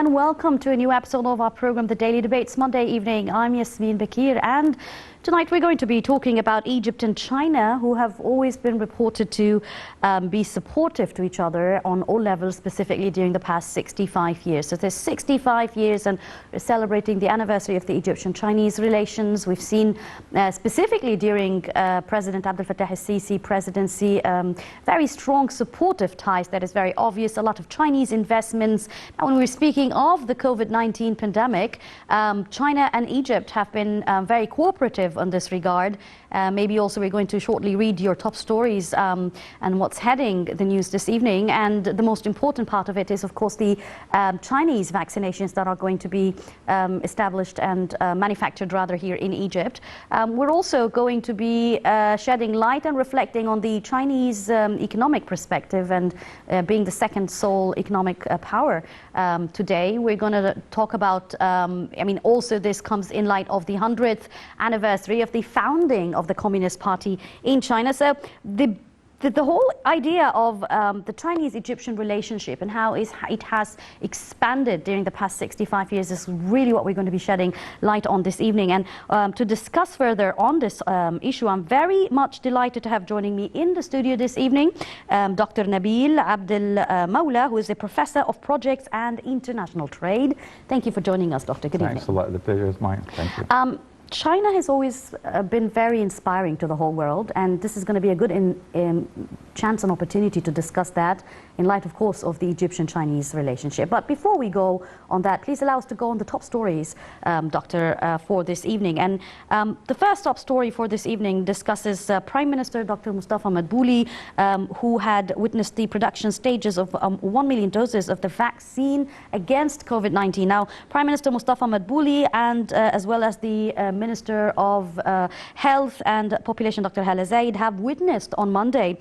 and welcome to a new episode of our program, The Daily Debates, Monday evening. I'm Yasmin Bakir, and tonight we're going to be talking about Egypt and China, who have always been reported to be supportive to each other on all levels, specifically during the past 65 years. So there's 65 years, and we're celebrating the anniversary of the Egyptian-Chinese relations. We've seen, specifically during President Abdel Fattah al-Sisi presidency, very strong supportive ties. That is very obvious. A lot of Chinese investments. Now, when we're speaking of the COVID-19 pandemic, China and Egypt have been very cooperative on this regard. Maybe also we're going to shortly read your top stories and what's heading the news this evening. And the most important part of it is, of course, the Chinese vaccinations that are going to be established and manufactured rather here in Egypt. We're also going to be shedding light and reflecting on the Chinese economic perspective and being the second sole economic power today. We're going to talk about, also this comes in light of the 100th anniversary of the founding of the Communist Party in China. So the whole idea of the Chinese-Egyptian relationship and how it has expanded during the past 65 years is really what we're going to be shedding light on this evening. And to discuss further on this issue, I'm very much delighted to have joining me in the studio this evening Dr. Nabil Abdel Mawla, who is a professor of projects and international trade. Thank you for joining us, Doctor. Good evening. Thanks a lot. The pleasure is mine. Thank you. China has always been very inspiring to the whole world, and this is going to be a good chance and opportunity to discuss that in light, of course, of the Egyptian-Chinese relationship. But before we go on that, please allow us to go on the top stories, Doctor, for this evening. And the first top story for this evening discusses Prime Minister Dr. Mustafa Madbouli, who had witnessed the production stages of 1 million doses of the vaccine against COVID-19. Now, Prime Minister Mustafa Madbouli and as well as the Minister of Health and Population, Dr. Hala Zaid, have witnessed on Monday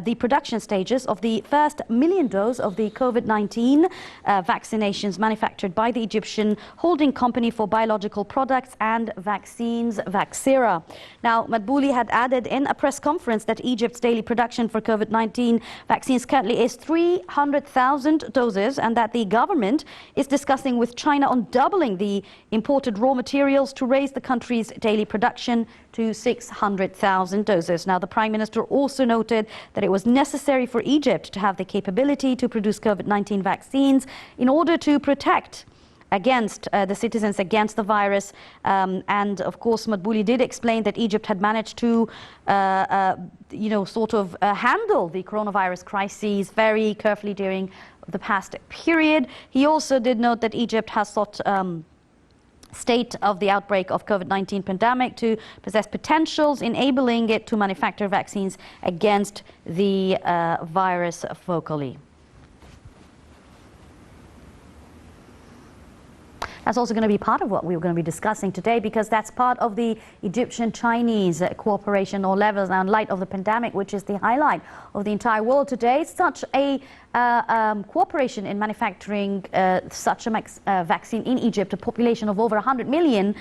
the production stages of the first million dose of the COVID-19 vaccinations manufactured by the Egyptian holding company for biological products and vaccines, Vaxera. Now, Madbouli had added in a press conference that Egypt's daily production for COVID-19 vaccines currently is 300,000 doses, and that the government is discussing with China on doubling the imported raw materials to raise the country's daily production to 600,000 doses. Now, the Prime Minister also noted that it was necessary for Egypt to have the capability to produce COVID-19 vaccines in order to protect against the citizens against the virus. And of course, Madbouli did explain that Egypt had managed to, handle the coronavirus crises very carefully during the past period. He also did note that Egypt has sought state of the outbreak of COVID-19 pandemic to possess potentials, enabling it to manufacture vaccines against the virus focally. That's also going to be part of what we're going to be discussing today, because that's part of the Egyptian-Chinese cooperation all levels. Now, in light of the pandemic, which is the highlight of the entire world today, such a cooperation in manufacturing such a vaccine in Egypt, a population of over 100 million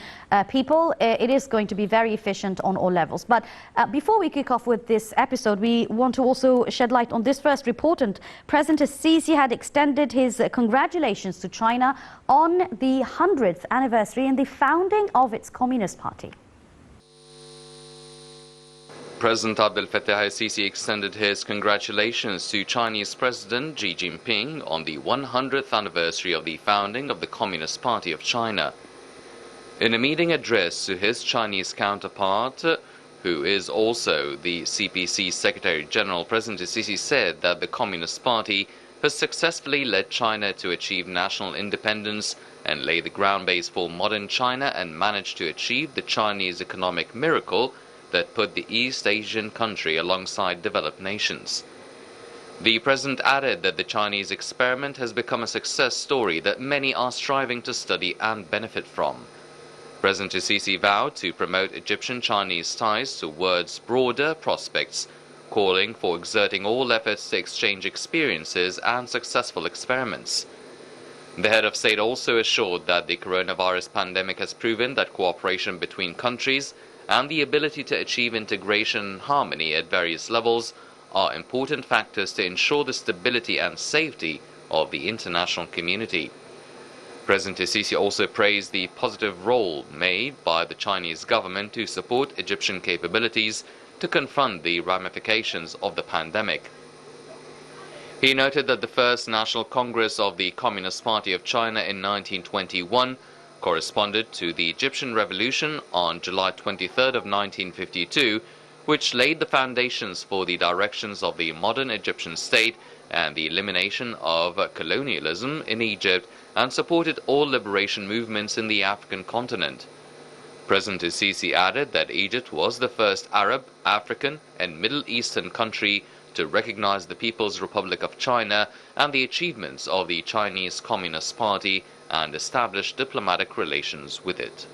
people, it is going to be very efficient on all levels. But before we kick off with this episode, we want to also shed light on this first report. And President al-Sisi had extended his congratulations to China on the 100th anniversary and the founding of its Communist Party. President Abdel Fattah al-Sisi extended his congratulations to Chinese President Xi Jinping on the 100th anniversary of the founding of the Communist Party of China. In a meeting addressed to his Chinese counterpart, who is also the CPC Secretary General, President al-Sisi said that the Communist Party has successfully led China to achieve national independence and lay the ground base for modern China, and managed to achieve the Chinese economic miracle that put the East Asian country alongside developed nations. The president added that the Chinese experiment has become a success story that many are striving to study and benefit from. President al-Sisi vowed to promote Egyptian-Chinese ties towards broader prospects, calling for exerting all efforts to exchange experiences and successful experiments. The head of state also assured that the coronavirus pandemic has proven that cooperation between countries and the ability to achieve integration and harmony at various levels are important factors to ensure the stability and safety of the international community. President Sisi also praised the positive role made by the Chinese government to support Egyptian capabilities to confront the ramifications of the pandemic. He noted that the First National Congress of the Communist Party of China in 1921 corresponded to the Egyptian Revolution on July 23 of 1952, which laid the foundations for the directions of the modern Egyptian state and the elimination of colonialism in Egypt, and supported all liberation movements in the African continent. President Sisi added that Egypt was the first Arab, African, and Middle Eastern country to recognize the People's Republic of China and the achievements of the Chinese Communist Party and establish diplomatic relations with it.